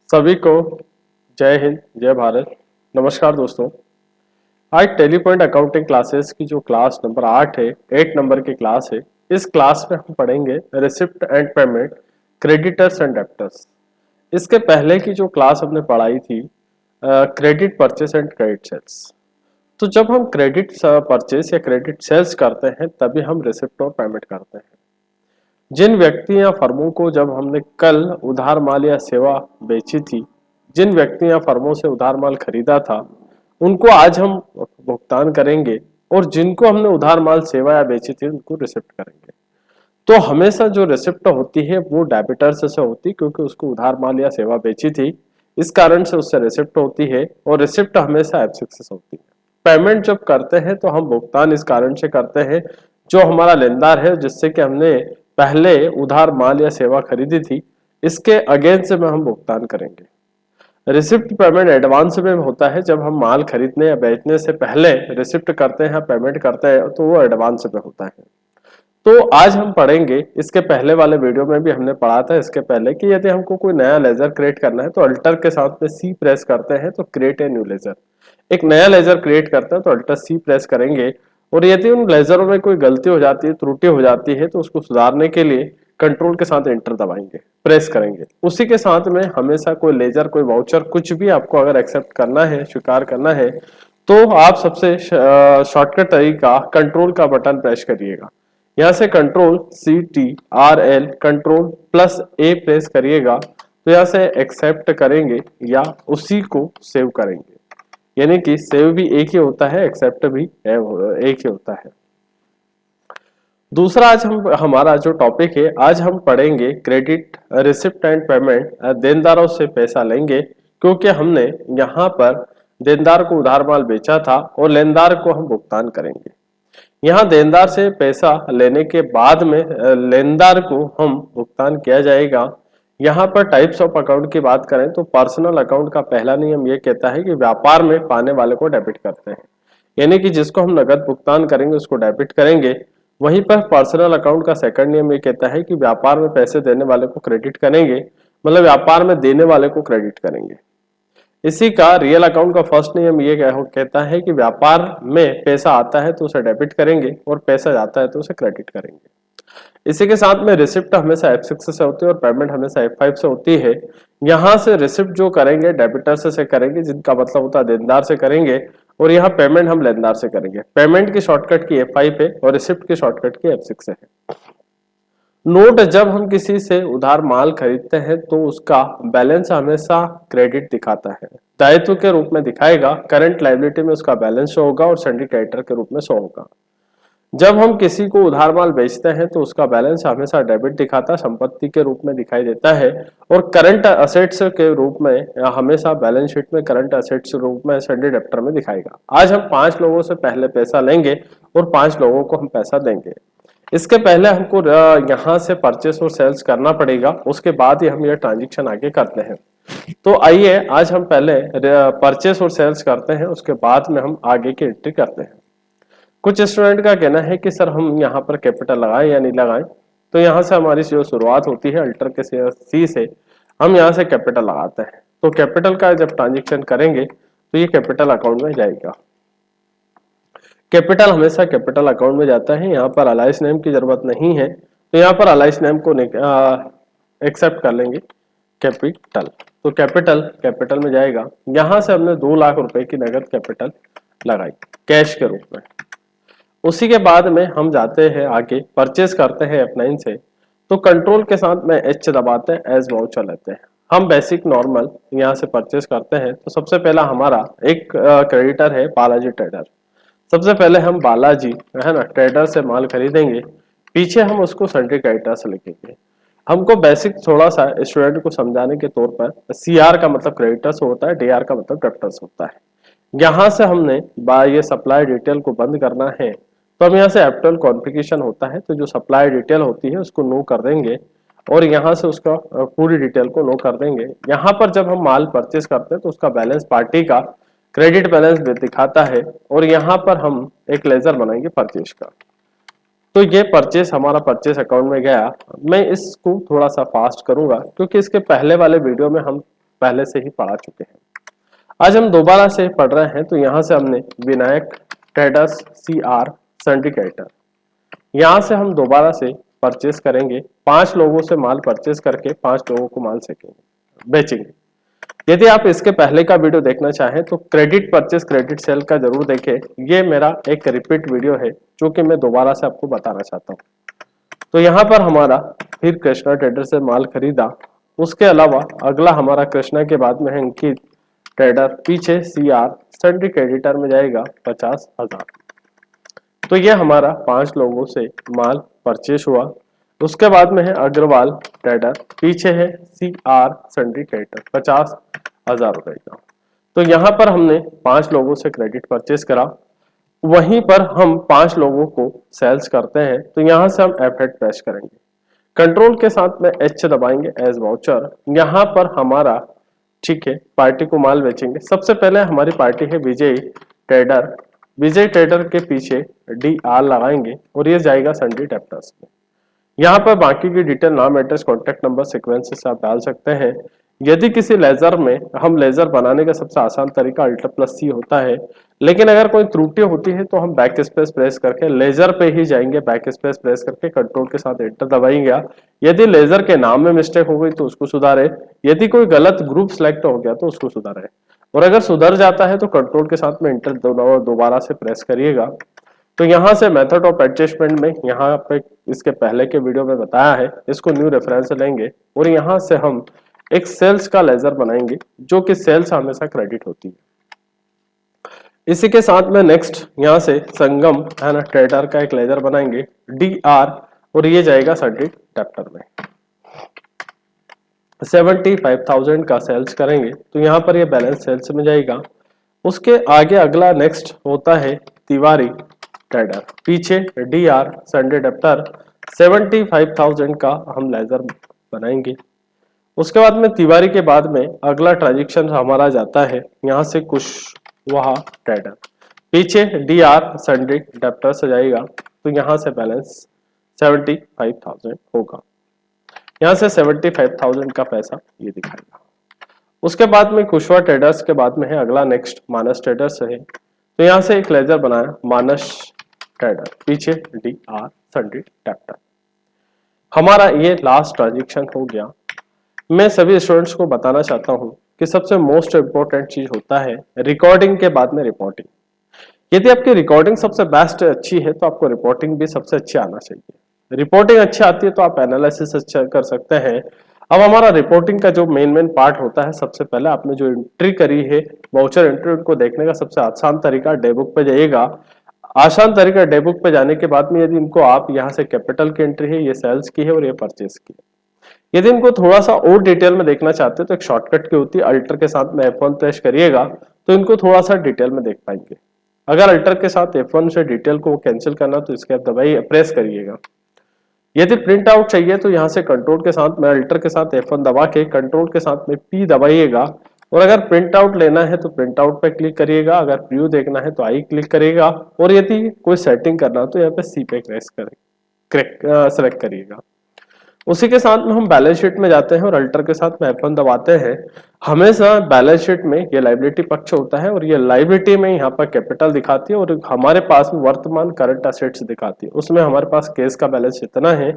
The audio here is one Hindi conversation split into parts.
सभी को जय हिंद जय भारत। नमस्कार दोस्तों, आज टेली पॉइंट अकाउंटिंग क्लासेस की जो क्लास नंबर 8 है, 8 नंबर की क्लास है। इस क्लास में हम पढ़ेंगे receipt and payment, creditors and debtors. इसके पहले की जो क्लास हमने पढ़ाई थी credit purchase and credit sales. तो जब हम क्रेडिट परचेस या क्रेडिट सेल्स करते हैं तभी हम रिसिप्ट और पेमेंट करते हैं। जिन व्यक्ति या फर्मों को जब हमने कल उधार माल या सेवा बेची थी, जिन व्यक्ति या फर्मों से उधार माल खरीदा था, उनको आज हम भुगतान करेंगे, और जिनको हमने उधार माल सेवा या बेची थी उनको रिसिप्ट करेंगे। तो हमेशा जो रिसिप्ट होती है वो डेबिटर्स से होती, क्योंकि उसको उधार माल या सेवा बेची थी, इस कारण से उससे रिसिप्ट होती है, और रिसिप्ट हमेशा एब्सिक्स से होती है। पेमेंट जब करते हैं तो हम भुगतान इस कारण से करते हैं, जो हमारा लेनदार है जिससे कि हमने पहले उधार माल या सेवा खरीदी थी, इसके अगेंस्ट में हम भुगतान करेंगे। रिसिप्ट पेमेंट एडवांस में होता है, जब हम माल खरीदने या बेचने से पहले रिसिप्ट करते हैं, पेमेंट करते हैं, तो वो एडवांस में होता है। तो आज हम पढ़ेंगे, इसके पहले वाले वीडियो में भी हमने पढ़ा था इसके पहले, कि यदि हमको कोई नया लेजर क्रिएट करना है तो अल्टर के साथ में सी प्रेस करते हैं तो क्रिएट ए न्यू लेजर। एक नया लेजर क्रिएट करते हैं तो अल्टर सी प्रेस करेंगे, और यदि उन लेजरों में कोई गलती हो जाती है, त्रुटि हो जाती है, तो उसको सुधारने के लिए कंट्रोल के साथ एंटर दबाएंगे, प्रेस करेंगे। उसी के साथ में हमेशा कोई लेजर, कोई वाउचर, कुछ भी आपको अगर एक्सेप्ट करना है, स्वीकार करना है, तो आप सबसे शॉर्टकट तरीका कंट्रोल का बटन प्रेस करिएगा। यहाँ से कंट्रोल CTRL कंट्रोल प्लस ए प्रेस करिएगा, तो यहाँ से एक्सेप्ट करेंगे या उसी को सेव करेंगे। यानी कि सेव भी एक ही होता है, एक्सेप्ट भी एक ही होता है। दूसरा, आज हम हमारा जो टॉपिक है, आज हम पढ़ेंगे क्रेडिट रिसिप्ट एंड पेमेंट। देनदारों से पैसा लेंगे, क्योंकि हमने यहाँ पर देनदार को उधार माल बेचा था और लेनदार को हम भुगतान करेंगे। यहाँ देनदार से पैसा लेने के बाद में लेनदार को हम भुगतान किया जाएगा। यहाँ पर टाइप्स ऑफ अकाउंट की बात करें तो पर्सनल अकाउंट का पहला नियम ये कहता है कि व्यापार में पाने वाले को डेबिट करते हैं, यानी कि जिसको हम नगद भुगतान करेंगे उसको डेबिट करेंगे। वहीं पर पर्सनल अकाउंट का सेकंड नियम ये कहता है कि व्यापार में पैसे देने वाले को क्रेडिट करेंगे, मतलब व्यापार में देने वाले को क्रेडिट करेंगे। इसी का रियल अकाउंट का फर्स्ट नियम ये कहता है कि व्यापार में पैसा आता है तो उसे डेबिट करेंगे, और पैसा जाता है तो उसे क्रेडिट करेंगे। इसी के साथ में रिसिप्ट हमेशा F6 से होती है और पेमेंट हमेशा F5 से होती है। यहाँ से रिसिप्ट जो करेंगे डेबिटर से करेंगे, जिनका मतलब होता है देनदार से करेंगे, और यहाँ पेमेंट हम लेनदार से करेंगे। पेमेंट की शॉर्टकट की F5 है और रिसिप्ट की शॉर्टकट की F6 है। नोट, जब हम किसी से उधार माल खरीदते हैं तो उसका बैलेंस हमेशा क्रेडिट दिखाता है, दायित्व के रूप में दिखाएगा। करंट लायबिलिटी में उसका बैलेंस शो होगा और सन्डी क्रेडिटर के रूप में शो होगा। जब हम किसी को उधार माल बेचते हैं तो उसका बैलेंस हमेशा डेबिट दिखाता, संपत्ति के रूप में दिखाई देता है, और करंट असेट्स के रूप में हमेशा बैलेंस शीट में करंट असेट्स के रूप में सन्डी डेब्टर में दिखाएगा। आज हम 5 लोगों से पहले पैसा लेंगे और 5 लोगों को हम पैसा देंगे। इसके पहले हमको यहाँ से परचेस और सेल्स करना पड़ेगा, उसके बाद ही हम ये ट्रांजेक्शन आगे करते हैं। तो आइए आज हम पहले परचेस और सेल्स करते हैं, उसके बाद में हम आगे की एंट्री करते हैं। कुछ स्टूडेंट का कहना है कि सर हम यहाँ पर कैपिटल लगाएं या नहीं लगाएं, तो यहाँ से हमारी जो शुरुआत होती है अल्टर के सी से, हम यहाँ से कैपिटल लगाते हैं। तो कैपिटल का जब ट्रांजेक्शन करेंगे तो ये कैपिटल अकाउंट में जाएगा। कैपिटल हमेशा कैपिटल अकाउंट में जाता है। यहाँ पर अलाइस नेम की जरूरत नहीं है, तो यहाँ पर अलाइस नेम को एक्सेप्ट कर लेंगे कैपिटल। तो कैपिटल कैपिटल में जाएगा। यहाँ से हमने 2 लाख रुपए की नगद कैपिटल लगाई कैश के रूप में। उसी के बाद में हम जाते हैं आगे, परचेस करते हैं F9 से, तो कंट्रोल के साथ में H दबाते हैं, एज वाउचर लेते हैं। हम बेसिक नॉर्मल यहाँ से परचेस करते हैं। तो सबसे पहला हमारा एक क्रेडिटर है बालाजी ट्रेडर। सबसे पहले हम बालाजी है ना ट्रेडर से माल खरीदेंगे, पीछे हम उसको सन्डी क्रेडिटर से लिखेंगे। हमको बेसिक थोड़ा सा स्टूडेंट को समझाने के तौर पर, CR का मतलब क्रेडिटर्स होता है, DR का मतलब डेब्टर्स होता है। यहाँ से हमने ये सप्लाई डिटेल को बंद करना है, तो हम यहाँ से एप्टल कॉन्फ़िगरेशन होता है, तो जो सप्लाई डिटेल होती है उसको नो कर देंगे, और यहाँ से उसका पूरी डिटेल को नो कर देंगे। यहाँ पर जब हम माल परचेस करते हैं तो उसका बैलेंस पार्टी का क्रेडिट बैलेंस दिखाता है, और यहाँ पर हम एक लेजर बनाएंगे परचेस का। तो ये परचेस हमारा परचेस अकाउंट में गया। मैं इसको थोड़ा सा फास्ट करूंगा, क्योंकि इसके पहले वाले वीडियो में हम पहले से ही पढ़ा चुके हैं। आज हम दोबारा से पढ़ रहे हैं। तो यहाँ से हमने विनायक ट्रेडर्स CR सिंडिकेटर, यहाँ से हम दोबारा से परचेस करेंगे। 5 लोगों से माल परचेस करके 5 लोगों को माल बेचेंगे। यदि आप इसके पहले का वीडियो देखना चाहें तो क्रेडिट परचेस क्रेडिट सेल का जरूर देखें। ये मेरा एक रिपीट वीडियो है जो कि मैं दोबारा से आपको बताना चाहता हूँ। तो यहाँ पर हमारा फिर कृष्णा ट्रेडर से माल खरीदा। उसके अलावा अगला हमारा कृष्णा के बाद में है अंकित ट्रेडर, पीछे CR सिंडिकेटर में जाएगा 50,000। तो ये हमारा 5 लोगों से माल परचेस हुआ। उसके बाद में है अग्रवाल ट्रेडर, पीछे है CR सिंडिकेटर 50,000 रुपए का। तो यहाँ पर हमने 5 लोगों से क्रेडिट परचेस करा, वहीं पर हम 5 लोगों को सेल्स करते हैं। तो यहाँ से हम F8 प्रेस करेंगे, कंट्रोल के साथ में H दबाएंगे एज वाउचर। यहाँ पर हमारा ठीक है पार्टी को माल बेचेंगे। सबसे पहले हमारी पार्टी है विजय ट्रेडर, विजय ट्रेडर के पीछे DR लगाएंगे और ये जाएगा संडी डेप्टर्स में। यहाँ पर बाकी की डिटेल, नाम, एड्रेस, कॉन्टैक्ट नंबर, सीक्वेंसेस आप डाल सकते हैं। यदि किसी लेजर में, हम लेजर बनाने का सबसे आसान तरीका Alt+C होता है, लेकिन अगर कोई त्रुटि होती है तो हम बैक स्पेस प्रेस करके लेजर पे ही जाएंगे, बैक स्पेस प्रेस करके कंट्रोल के साथ एंटर दबाएंगे। यदि लेजर के नाम में मिस्टेक हो गई तो उसको सुधारे, यदि कोई गलत ग्रुप सेलेक्ट हो गया तो उसको सुधारे, और अगर सुधर जाता है तो कंट्रोल के साथ में एंटर दोबारा से प्रेस करिएगा। तो यहाँ से मेथड ऑफ एडजस्टमेंट में यहाँ पे इसके पहले के वीडियो में बताया है, इसको न्यू रेफरेंस लेंगे और यहाँ से हम एक सेल्स का लेजर बनाएंगे जो कि सेल्स हमेशा क्रेडिट होती है। इसी के साथ में नेक्स्ट यहाँ से संगम है ना ट्रेडर का एक लेजर बनाएंगे DR, और ये जाएगा संडी डेप्टर में। 75,000 का सेल्स करेंगे तो यहाँ पर ये बैलेंस सेल्स में जाएगा। उसके आगे अगला नेक्स्ट होता है तिवारी ट्रेडर, पीछे DR संडे डेप्टर, 75,000 का हम लेजर बनाएंगे। उसके बाद में तिवारी के बाद में अगला ट्रांजेक्शन हमारा जाता है यहाँ से कुशवाहा ट्रेडर, पीछे DR संडे डेप्टर से जाएगा। तो यहाँ से बैलेंस 75,000 होगा। यहाँ से 75,000 का पैसा ये दिखाएगा। उसके बाद में कुशवाहा ट्रेडर्स के बाद में है अगला नेक्स्ट मानस ट्रेडर्स है। तो यहाँ से एक लेजर बनाया मानस ट्रेडर, पीछे DR संडी डेप्टर। हमारा ये लास्ट ट्रांजेक्शन हो गया। मैं सभी स्टूडेंट्स को बताना चाहता हूँ कि सबसे मोस्ट इंपॉर्टेंट चीज होता है रिकॉर्डिंग के बाद में रिपोर्टिंग। यदि आपकी रिकॉर्डिंग सबसे बेस्ट अच्छी है तो आपको रिपोर्टिंग भी सबसे अच्छी आना चाहिए। रिपोर्टिंग अच्छी आती है तो आप एनालिसिस अच्छा कर सकते हैं। अब हमारा रिपोर्टिंग का जो मेन पार्ट होता है, सबसे पहले आपने जो एंट्री करी है वाउचर एंट्री, उनको देखने का सबसे आसान तरीका डेबुक पे जाइएगा। आसान तरीका डेबुक पे जाने के बाद में यदि इनको आप यहाँ से कैपिटल की एंट्री है, ये सेल्स की है और ये परचेस की है। यदि इनको थोड़ा सा और डिटेल में देखना चाहते हैं तो एक शॉर्टकट की होती है, अल्टर के साथ में F1 प्रेस करिएगा तो इनको थोड़ा सा डिटेल में देख पाएंगे। अगर अल्टर के साथ F1 से डिटेल को कैंसिल करना तो इसके आप दबाइए, प्रेस करिएगा। यदि प्रिंट आउट चाहिए तो यहाँ से कंट्रोल के साथ में अल्टर के साथ F1 दबा के कंट्रोल के साथ में P दबाइएगा, और अगर प्रिंट आउट लेना है तो प्रिंट आउट पे क्लिक करिएगा, अगर प्रीव्यू देखना है तो आई क्लिक करिएगा, और यदि कोई सेटिंग करना हो तो यहाँ पे C पे सेलेक्ट करिएगा। उसी के साथ में हम बैलेंस शीट में जाते हैं और अल्टर के साथ में F1 दबाते हैं। हमेशा बैलेंस शीट में ये लायबिलिटी पक्ष होता है और ये लायबिलिटी में यहाँ पर कैपिटल दिखाती है और हमारे पास में वर्तमान करंट असेट्स दिखाती है। उसमें हमारे पास कैश का बैलेंस इतना है,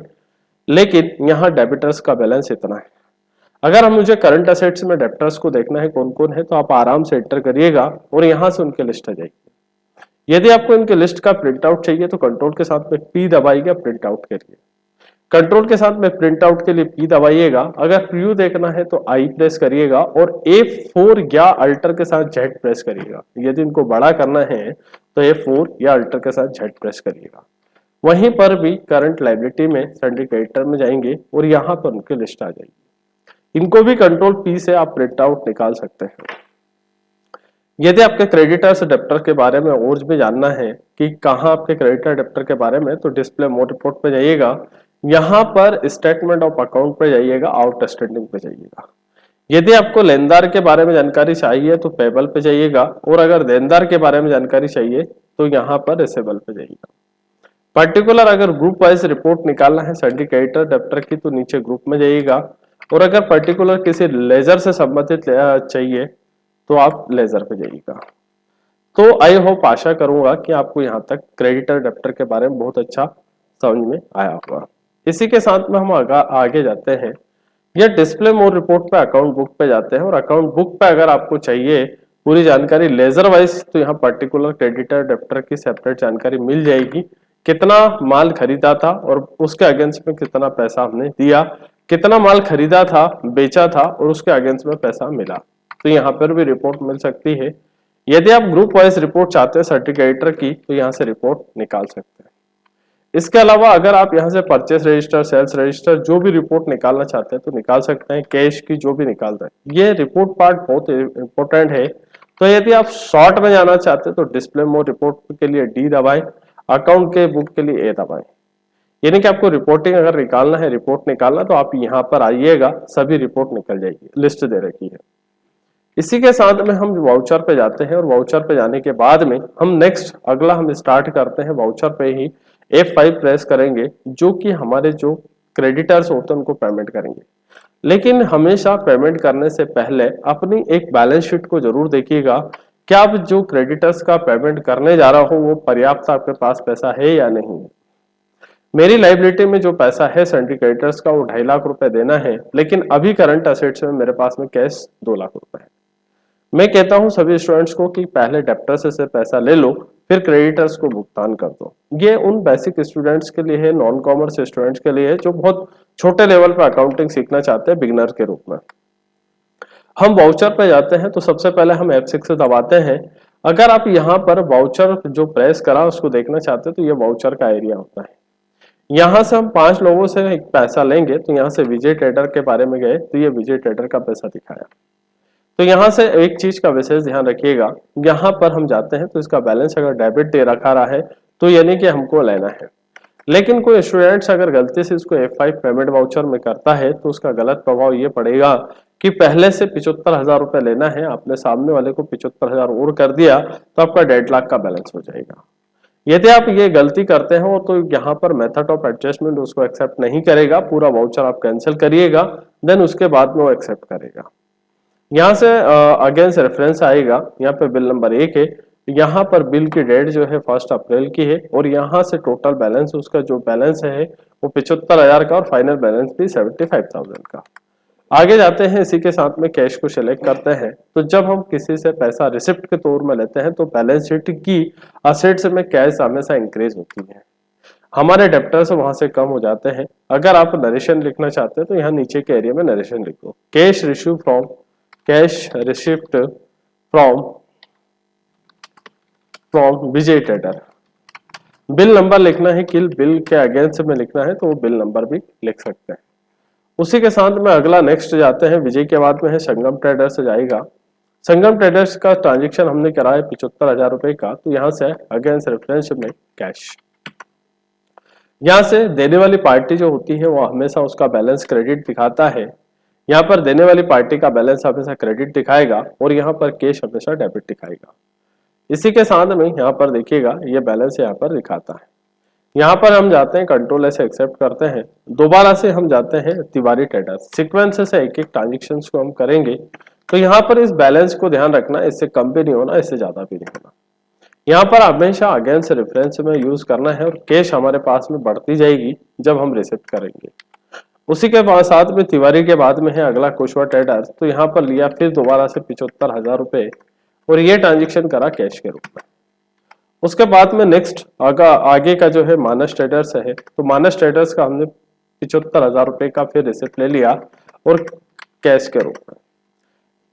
लेकिन यहाँ डेबिटर्स का बैलेंस इतना है। अगर हम मुझे करंट असेट्स में डेबिटर्स को देखना है कौन कौन है तो आप आराम से एंटर करिएगा और यहाँ से उनकी लिस्ट आ जाएगी। यदि आपको इनके लिस्ट का प्रिंट आउट चाहिए तो कंट्रोल के साथ में P दबाइएगा, प्रिंट आउट करिए। कंट्रोल के साथ में प्रिंट आउट के लिए P दबाइएगा, अगर प्रीव्यू देखना है तो I प्रेस करिएगा और F4 या अल्टर के साथ Z प्रेस करिएगा। यदि इनको बड़ा करना है तो F4 या अल्टर के साथ Z प्रेस करिएगा। वहीं पर भी करंट लायबिलिटी में सिंडिकेटर में जाएंगे और यहाँ पर उनकी लिस्ट आ जाएगी। इनको भी कंट्रोल P से आप प्रिंट आउट निकाल सकते हैं। यदि आपके क्रेडिटर्स डेप्टर के बारे में और भी जानना है कि कहाँ आपके क्रेडिटर डेप्टर के बारे में, तो डिस्प्ले मोड रिपोर्ट पे जाइएगा, यहाँ पर स्टेटमेंट ऑफ अकाउंट पे जाइएगा, आउटस्टैंडिंग पे जाइएगा। यदि आपको लेनदार के बारे में जानकारी चाहिए तो पेबल पे जाइएगा, और अगर देनदार के बारे में जानकारी चाहिए तो यहाँ पर रिसेबल पे जाइएगा। पर्टिकुलर अगर ग्रुप वाइज रिपोर्ट निकालना है सिंडिकेटर डेप्टर की तो नीचे ग्रुप में जाइएगा, और अगर पर्टिकुलर किसी लेजर से संबंधित चाहिए तो आप लेजर पे जाइएगा। तो आई होप, आशा करूंगा कि आपको यहाँ तक क्रेडिटर डेब्टर के बारे में बहुत अच्छा समझ में आया होगा। इसी के साथ में हम आगे जाते हैं, या डिस्प्ले मोर रिपोर्ट पे अकाउंट बुक पे जाते हैं। और अकाउंट बुक पे अगर आपको चाहिए पूरी जानकारी लेजर वाइज, तो यहाँ पर्टिकुलर क्रेडिटर डेब्टर की सेपरेट जानकारी मिल जाएगी। कितना माल खरीदा था और उसके अगेंस्ट में कितना पैसा हमने दिया, कितना माल खरीदा था, बेचा था और उसके अगेंस्ट में पैसा मिला, तो यहाँ पर भी रिपोर्ट मिल सकती है। यदि आप ग्रुप वाइज रिपोर्ट चाहते हैं सर्टिफिकेटर की, तो यहाँ से रिपोर्ट निकाल सकते हैं। इसके अलावा अगर आप यहाँ से परचेस रजिस्टर, सेल्स रजिस्टर, जो भी रिपोर्ट निकालना चाहते हैं तो निकाल सकते हैं। कैश की जो भी निकाल रहे हैं, ये रिपोर्ट पार्ट बहुत इंपॉर्टेंट है। तो यदि आप शॉर्ट में जाना चाहते हैं तो डिस्प्ले मोड रिपोर्ट के लिए डी दबाएं, अकाउंट के बुक के लिए ए दबाएं। यानी कि आपको रिपोर्टिंग अगर निकालना है, रिपोर्ट निकालना, तो आप यहाँ पर आइएगा, सभी रिपोर्ट निकल जाएगी, लिस्ट दे रखी है। इसी के साथ में हम वाउचर पे जाते हैं और वाउचर पे जाने के बाद में हम नेक्स्ट अगला हम स्टार्ट करते हैं वाउचर पे ही F5 प्रेस करेंगे, जो कि हमारे जो क्रेडिटर्स होते हैं उनको पेमेंट करेंगे। लेकिन हमेशा पेमेंट करने से पहले अपनी एक बैलेंस शीट को जरूर देखिएगा कि आप जो क्रेडिटर्स का पेमेंट करने जा रहा हो वो पर्याप्त आपके पास पैसा है या नहीं। मेरी लाइबिलिटी में जो पैसा है सिंडिकेटर्स का वो 2.5 लाख रुपए देना है, लेकिन अभी करंट असेट्स में मेरे पास में कैश 2 लाख रुपए है। मैं कहता हूं सभी स्टूडेंट्स को कि पहले डेप्टर्स से पैसा ले लो, फिर क्रेडिटर्स को भुगतान कर दो। ये उन बेसिक स्टूडेंट्स के लिए है, नॉन कॉमर्स स्टूडेंट्स के लिए है, जो बहुत छोटे लेवल पर अकाउंटिंग सीखना चाहते हैं बिगिनर के रूप में। हम वाउचर पे जाते हैं तो सबसे पहले हम F6 से दबाते हैं। अगर आप यहाँ पर वाउचर जो प्रेस करा उसको देखना चाहते हैं तो ये वाउचर का एरिया होता है। यहाँ से हम 5 लोगों से एक पैसा लेंगे, तो यहाँ से विजय ट्रेडर के बारे में गए तो ये विजय ट्रेडर का पैसा दिखाया। तो यहाँ से एक चीज का विशेष ध्यान रखिएगा, यहाँ पर हम जाते हैं तो इसका बैलेंस अगर डेबिट दे रखा रहा है तो यानी कि हमको लेना है। लेकिन कोई स्टूडेंट्स अगर गलती से इसको F5 पेमेंट वाउचर में करता है तो उसका गलत प्रभाव ये पड़ेगा कि पहले से 75,000 रुपए लेना है, आपने सामने वाले को 75,000 और कर दिया तो आपका 1.5 लाख का बैलेंस हो जाएगा। यदि आप ये गलती करते हो तो यहाँ पर मेथड ऑफ एडजस्टमेंट उसको एक्सेप्ट नहीं करेगा, पूरा वाउचर आप कैंसिल करिएगा, देन उसके बाद में वो एक्सेप्ट करेगा। यहाँ से अगेंस्ट रेफरेंस आएगा, यहाँ पे बिल नंबर 1 है, यहाँ पर बिल की डेट जो है 1 अप्रैल की है और यहाँ से टोटल बैलेंस उसका जो बैलेंस है वो 75,000 का और फाइनल बैलेंस भी 75,000 का। आगे जाते हैं, इसी के साथ में कैश को सिलेक्ट करते हैं। तो जब हम किसी से पैसा रिसिप्ट के तौर में लेते हैं तो बैलेंस शीट की असेट्स में कैश हमेशा इंक्रीज होती है, हमारे डेप्टर्स वहां से कम हो जाते हैं। अगर आप नरेशन लिखना चाहते हैं तो यहाँ नीचे के एरिया में नरेशन लिखो, cash receive from, cash receipt from Vijay trader. Bill number लिखना है कि बिल के अगेंस्ट में लिखना है तो वो बिल नंबर भी लिख सकते हैं। उसी के साथ में अगला नेक्स्ट जाते हैं, विजय के बाद में है संगम ट्रेडर्स से जाएगा। संगम ट्रेडर्स का ट्रांजेक्शन हमने करा है 75,000 रुपए का, तो यहाँ से अगेंस्ट रेफरेंस में कैश। यहाँ से देने वाली पार्टी जो होती है वो हमेशा उसका बैलेंस क्रेडिट दिखाता है, यहाँ पर देने वाली पार्टी का बैलेंस हमेशा क्रेडिट दिखाएगा और यहाँ पर कैश हमेशा डेबिट दिखाएगा। इसी के साथ में यहाँ पर देखिएगा ये बैलेंस यहाँ पर दिखाता है। यहाँ पर हम जाते हैं कंट्रोल ऐसे एक्सेप्ट करते हैं, दोबारा से हम जाते हैं तिवारी ट्रेडर्स, सीक्वेंस से एक एक ट्रांजेक्शन को हम करेंगे। तो यहाँ पर इस बैलेंस को ध्यान रखना, इससे कम भी नहीं होना, इससे ज्यादा भी नहीं होना। यहाँ पर हमेशा अगेंस्ट रेफरेंस में यूज करना है और कैश हमारे पास में बढ़ती जाएगी जब हम रिसिप्ट करेंगे। उसी के बाद साथ में तिवारी के बाद में है अगला कुशवा ट्रेडर्स, तो यहाँ पर लिया फिर दोबारा से 75,000 रुपए और ये ट्रांजेक्शन करा कैश के रूप में। उसके बाद में नेक्स्ट आगे का जो है मानस ट्रेडर्स है, तो मानस ट्रेडर्स का हमने 75,000 रुपए का फिर रिसिप्ट ले लिया और कैश के रूप में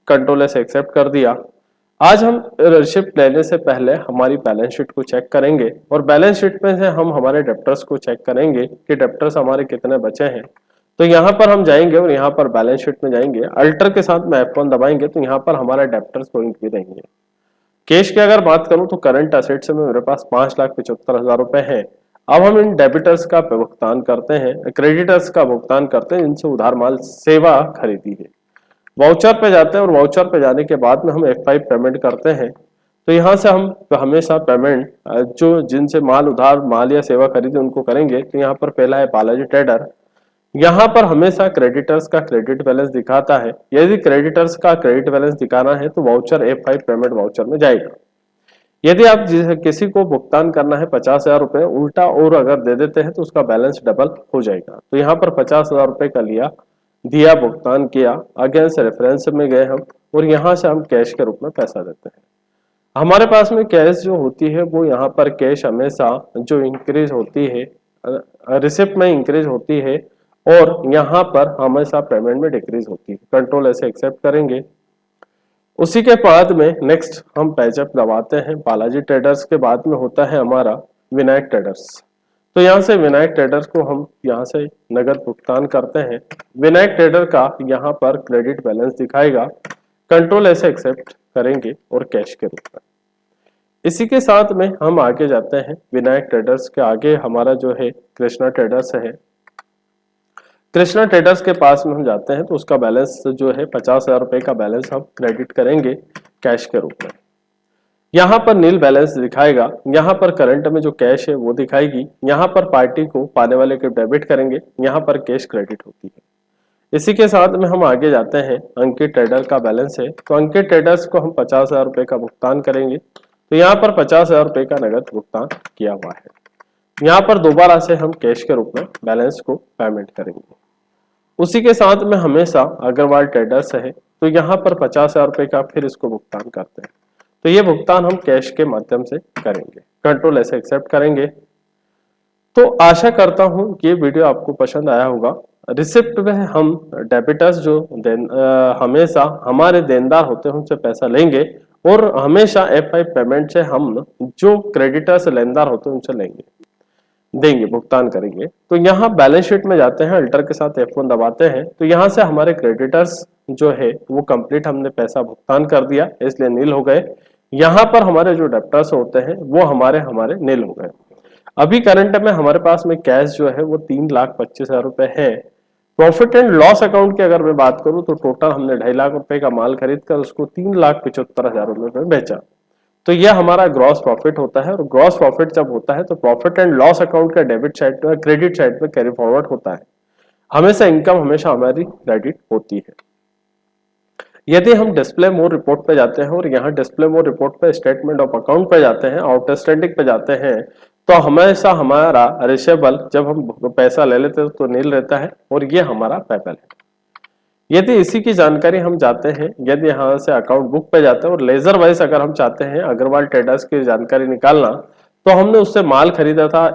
कंट्रोल से एक्सेप्ट कर दिया। आज हम रिसिप्ट लेने से पहले हमारी बैलेंस शीट को चेक करेंगे और बैलेंस शीट में से हम हमारे डेप्टर्स को चेक करेंगे कि डेप्टर्स हमारे कितने बचे हैं। तो यहाँ पर हम जाएंगे और यहाँ पर बैलेंस शीट में जाएंगे, अल्टर के साथ में F1 दबाएंगे तो यहाँ पर हमारे डेप्टर्स पॉइंट भी रहेंगे। कैश की अगर बात करूं तो करंट असेट्स में मेरे पास 5,75,000 रुपए हैं। अब हम इन डेबिटर्स का भुगतान करते हैं, क्रेडिटर्स का भुगतान करते हैं जिनसे उधार माल सेवा खरीदी है। वाउचर पे जाते हैं और वाउचर पे जाने के बाद में हम F5 पेमेंट करते हैं। तो यहाँ से हम हमेशा पेमेंट जो जिनसे माल उधार माल या सेवा खरीदी उनको करेंगे। तो यहाँ पर पहला है बालाजी ट्रेडर, यहाँ पर हमेशा क्रेडिटर्स का क्रेडिट बैलेंस दिखाता है। यदि क्रेडिटर्स का क्रेडिट बैलेंस दिखाना है तो वाउचर F5 पेमेंट वाउचर में जाएगा। यदि आप किसी को भुगतान करना है 50,000 रुपए उल्टा और अगर दे देते हैं तो उसका बैलेंस डबल हो जाएगा। तो यहाँ पर 50,000 रुपए का दिया भुगतान किया, अगेंस्ट रेफरेंस में गए हम और यहाँ से हम कैश के रूप में पैसा देते हैं। हमारे पास में कैश जो होती है वो यहाँ पर कैश हमेशा जो इंक्रीज होती है रिसिप्ट में इंक्रीज होती है और यहाँ पर हमेशा पेमेंट में डिक्रीज होती है। कंट्रोल ऐसे एक्सेप्ट करेंगे। उसी के बाद में नेक्स्ट हम पैचअप दबाते हैं। बालाजी ट्रेडर्स के बाद में होता है हमारा विनायक ट्रेडर्स। तो यहाँ से विनायक ट्रेडर्स को हम यहाँ से नगद भुगतान करते हैं। विनायक ट्रेडर का यहाँ पर क्रेडिट बैलेंस दिखाएगा। कंट्रोल ऐसे एक्सेप्ट करेंगे और कैश के रूप में। इसी के साथ में हम आगे जाते हैं। विनायक ट्रेडर्स के आगे हमारा जो है कृष्णा ट्रेडर्स है। कृष्णा ट्रेडर्स के पास में हम जाते हैं तो उसका बैलेंस जो है 50,000 रुपए का बैलेंस हम क्रेडिट करेंगे कैश के रूप में। यहाँ पर नील बैलेंस दिखाएगा। यहाँ पर करंट में जो कैश है वो दिखाएगी। यहाँ पर पार्टी को पाने वाले के डेबिट करेंगे। यहाँ पर कैश क्रेडिट होती है। इसी के साथ में हम आगे जाते हैं। अंकित ट्रेडर का बैलेंस है तो अंकित ट्रेडर्स को हम 50,000 रुपए का भुगतान करेंगे। तो यहाँ पर 50,000 रुपए का नगद भुगतान किया हुआ है। यहाँ पर दोबारा से हम कैश के रूप में बैलेंस को पेमेंट करेंगे। उसी के साथ में हमेशा अग्रवाल ट्रेडर्स है तो यहाँ पर 50,000 रुपए का फिर इसको भुगतान करते हैं। तो ये भुगतान हम कैश के माध्यम से करेंगे। कंट्रोल ऐसे एक्सेप्ट करेंगे। तो आशा करता हूं कि ये वीडियो आपको पसंद आया होगा। रिसिप्ट में हम डेबिटर्स जो हमेशा हमारे देनदार होते हैं उनसे पैसा लेंगे और हमेशा F5 पेमेंट से हम जो क्रेडिटर्स लेनदार होते हैं उनसे देंगे भुगतान करेंगे। तो यहाँ बैलेंस शीट में जाते हैं, अल्टर के साथ F1 दबाते हैं तो यहाँ से हमारे क्रेडिटर्स जो है वो कंप्लीट हमने पैसा भुगतान कर दिया इसलिए नील हो गए। यहाँ पर हमारे जो डेप्टर्स होते हैं वो हमारे नील हो गए। अभी करंट में हमारे पास में कैश जो है वो 3,25,000 रुपए है। प्रॉफिट एंड लॉस अकाउंट की अगर मैं बात करूं तो टोटल हमने 2.5 लाख रुपए का माल खरीद कर उसको 3,75,000 रुपए में बेचा। तो यह हमारा ग्रॉस प्रॉफिट होता है और ग्रॉस प्रॉफिट जब होता है तो प्रॉफिट एंड लॉस अकाउंट का डेबिट साइड पे क्रेडिट साइड पे कैरी फॉरवर्ड होता है। हमेशा इनकम हमेशा हमारी क्रेडिट होती है। यदि हम डिस्प्ले मोर रिपोर्ट पे जाते हैं और यहाँ डिस्प्ले मोर रिपोर्ट पे स्टेटमेंट ऑफ अकाउंट पे जाते हैं, आउटस्टैंडिंग पे जाते हैं तो हमेशा हमारा रिसेबल जब हम पैसा ले लेते हैं तो नील रहता है और ये हमारा पेबल है। यदि इसी की जानकारी हम जाते हैं, यदि यहाँ से अकाउंट बुक पे जाते हैं और लेजर वाइज अगर हम चाहते हैं अग्रवाल ट्रेडर्स की जानकारी निकालना तो हमने उससे माल खरीदा था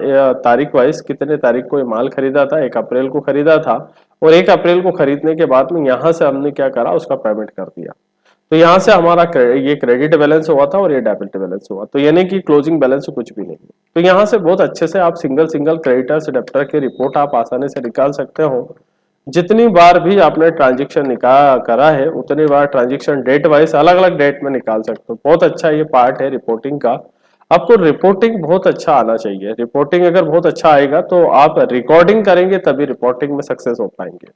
तारीख वाइज, कितने तारीख को ये माल खरीदा था, 1 अप्रैल को खरीदा था और 1 अप्रैल को खरीदने के बाद में यहाँ से हमने क्या करा उसका पेमेंट कर दिया। तो यहाँ से हमारा ये क्रेडिट बैलेंस हुआ था और ये डेबिट बैलेंस हुआ। तो यानी कि क्लोजिंग बैलेंस कुछ भी नहीं। तो यहाँ से बहुत अच्छे से आप सिंगल क्रेडिटर्स डेबिटर की रिपोर्ट आप आसानी से निकाल सकते हो। जितनी बार भी आपने ट्रांजेक्शन करा है उतनी बार ट्रांजेक्शन डेट वाइज अलग अलग डेट में निकाल सकते हो। बहुत अच्छा ये पार्ट है रिपोर्टिंग का। आपको रिपोर्टिंग बहुत अच्छा आना चाहिए। रिपोर्टिंग अगर बहुत अच्छा आएगा तो आप रिकॉर्डिंग करेंगे तभी रिपोर्टिंग में सक्सेस हो पाएंगे।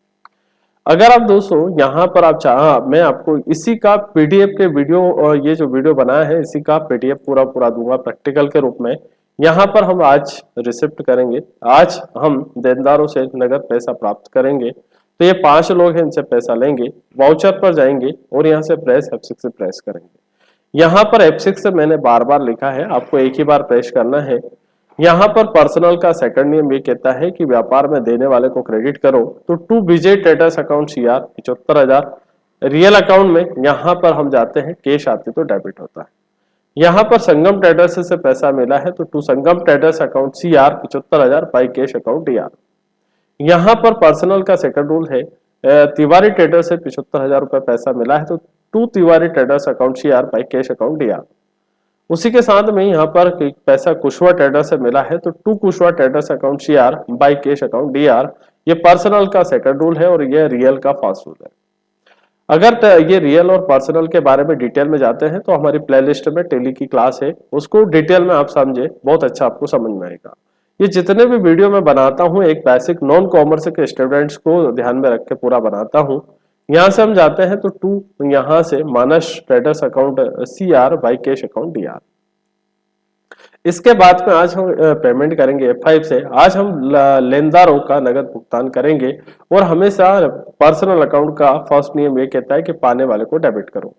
अगर आप दोस्तों यहाँ पर आप मैं आपको इसी का पीडीएफ के वीडियो ये जो वीडियो बनाया है इसी का पीडीएफ पूरा दूंगा प्रैक्टिकल के रूप में। यहाँ पर हम आज रिसिप्ट करेंगे। आज हम देनदारों से नगद पैसा प्राप्त करेंगे। तो ये 5 लोग हैं, इनसे पैसा लेंगे, वाउचर पर जाएंगे और यहाँ से प्रेस F6 से प्रेस करेंगे। यहाँ पर F6 से मैंने बार लिखा है, आपको एक ही बार प्रेस करना है। यहाँ पर पर्सनल का सेकंड नियम ये कहता है कि व्यापार में देने वाले को क्रेडिट करो। तो to Vijay traders account CR 75,000, real account में यहाँ पर हम जाते हैं, कैश आती तो डेबिट होता है। यहाँ पर संगम ट्रेडर्स से पैसा मिला है तो to Sangam traders account CR 75,000 by cash account DR। यहाँ पर पर्सनल का सेकंड रूल है, तिवारी ट्रेडर से 75,000 रुपए पैसा मिला है तो to Tiwari traders account CR by cash account DR। उसी के साथ में यहाँ पर पैसा कुशवा ट्रेडर से मिला है तो to Kushwaha traders account CR by cash account DR। ये पर्सनल का सेकंड रूल है और ये रियल का फर्स्ट रूल है। अगर ये रियल और पर्सनल के बारे में डिटेल में जाते हैं तो हमारी प्लेलिस्ट में टेली की क्लास है, उसको डिटेल में आप समझे, बहुत अच्छा आपको समझ में आएगा। ये जितने भी वीडियो मैं बनाता हूँ एक बेसिक नॉन कॉमर्स के स्टूडेंट्स को ध्यान में रख के पूरा बनाता हूँ। यहाँ से हम जाते हैं तो टू यहाँ से Manas traders account CR by cash account DR। इसके बाद में आज हम पेमेंट करेंगे F5 से। आज हम लेनदारों का नगद भुगतान करेंगे और हमेशा पर्सनल अकाउंट का फर्स्ट नियम ये कहता है कि पाने वाले को डेबिट करो।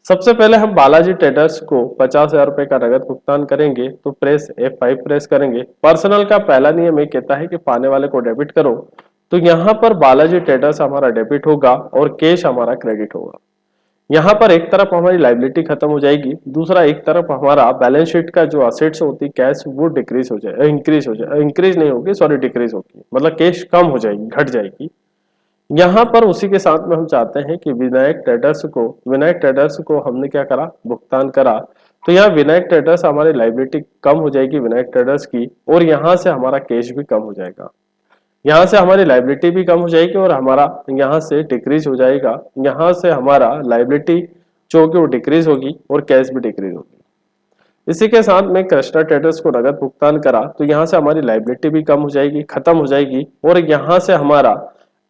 सबसे पहले हम बालाजी ट्रेडर्स को 50,000 रुपए का नगद भुगतान करेंगे, तो प्रेस F5 प्रेस करेंगे। पर्सनल का पहला नियम ये कहता है कि पाने वाले को डेबिट करो, तो यहाँ पर बालाजी ट्रेडर्स हमारा डेबिट होगा और कैश हमारा क्रेडिट होगा। यहाँ पर एक तरफ हमारी लाइबिलिटी खत्म हो जाएगी, दूसरा एक तरफ हमारा बैलेंस शीट का जो असेट्स होती कैश वो डिक्रीज हो जाए, इंक्रीज नहीं होगी, सॉरी डिक्रीज होगी, मतलब कैश कम हो जाएगी, घट जाएगी। यहाँ पर उसी के साथ में हम चाहते हैं कि विनायक ट्रेडर्स को हमने क्या करा, भुगतान करा, तो यहाँ विनायक ट्रेडर्स हमारी लाइबिलिटी कम हो जाएगी विनायक ट्रेडर्स की, और यहाँ से हमारा कैश भी कम हो जाएगा। यहाँ से हमारी लाइबिलिटी भी कम हो जाएगी और हमारा यहाँ से डिक्रीज हो जाएगा। यहाँ से हमारा लाइबिलिटी जो होगी वो डिक्रीज होगी और कैश भी डिक्रीज होगी। इसी के साथ में कृष्णा ट्रेडर्स को नगद भुगतान करा, तो यहाँ से हमारी लाइबिलिटी भी कम हो जाएगी, खत्म हो जाएगी, और यहाँ से हमारा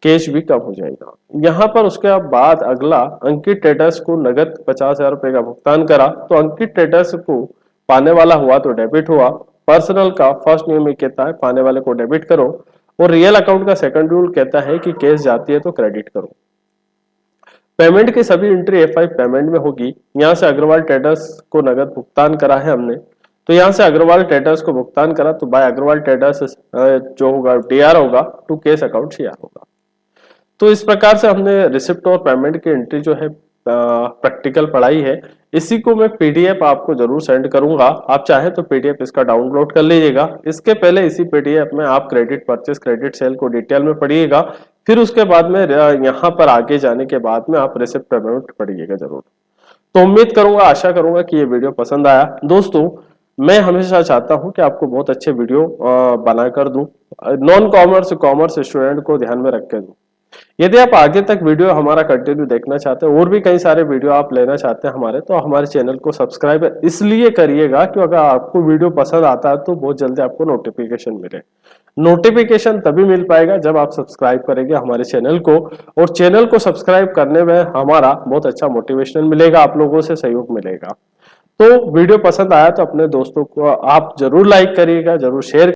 कैश भी कम हो जाएगा। यहाँ पर उसके बाद अगला अंकित ट्रेडर्स को नगद 50,000 रुपए का भुगतान करा, तो अंकित ट्रेडर्स को पाने वाला हुआ तो डेबिट हुआ। पर्सनल का फर्स्ट नियम ये कहता है पाने वाले को डेबिट करो, और रियल अकाउंट का सेकंड रूल कहता है कि कैश जाती है तो क्रेडिट करो। पेमेंट की सभी एंट्री F5 पेमेंट में होगी। यहाँ से अग्रवाल ट्रेडर्स को नगद भुगतान करा है हमने, तो यहाँ से अग्रवाल ट्रेडर्स को भुगतान करा, तो बाय अग्रवाल ट्रेडर्स जो होगा DR होगा टू कैश अकाउंट CR होगा। तो इस प्रकार से हमने रिसिप्ट और पेमेंट की एंट्री जो है प्रैक्टिकल पढ़ाई है। इसी को मैं PDF आपको जरूर सेंड करूंगा, आप चाहे तो PDF इसका डाउनलोड कर लीजिएगा। इसके पहले इसी PDF में आप क्रेडिट परचेस क्रेडिट सेल को डिटेल में पढ़िएगा, फिर उसके बाद में यहाँ पर आगे जाने के बाद में आप रिसिप्ट पेमेंट पढ़िएगा जरूर। तो उम्मीद करूंगा, आशा करूंगा कि ये वीडियो पसंद आया। दोस्तों मैं हमेशा चाहता हूं कि आपको बहुत अच्छे वीडियो बना कर दूं, नॉन कॉमर्स स्टूडेंट को ध्यान में रख के दूं। यदि आप आगे तक वीडियो हमारा कंटिन्यू देखना चाहते हैं और भी कई सारे वीडियो आप लेना चाहते हैं हमारे, तो हमारे चैनल को सब्सक्राइब इसलिए करिएगा कि अगर आपको वीडियो पसंद आता है तो बहुत जल्दी आपको नोटिफिकेशन मिले। नोटिफिकेशन तभी मिल पाएगा जब आप सब्सक्राइब करेंगे हमारे चैनल को, और चैनल को सब्सक्राइब करने में हमारा बहुत अच्छा मोटिवेशन मिलेगा, आप लोगों से सहयोग मिलेगा। तो वीडियो पसंद आया तो अपने दोस्तों को आप जरूर लाइक करिएगा, जरूर शेयर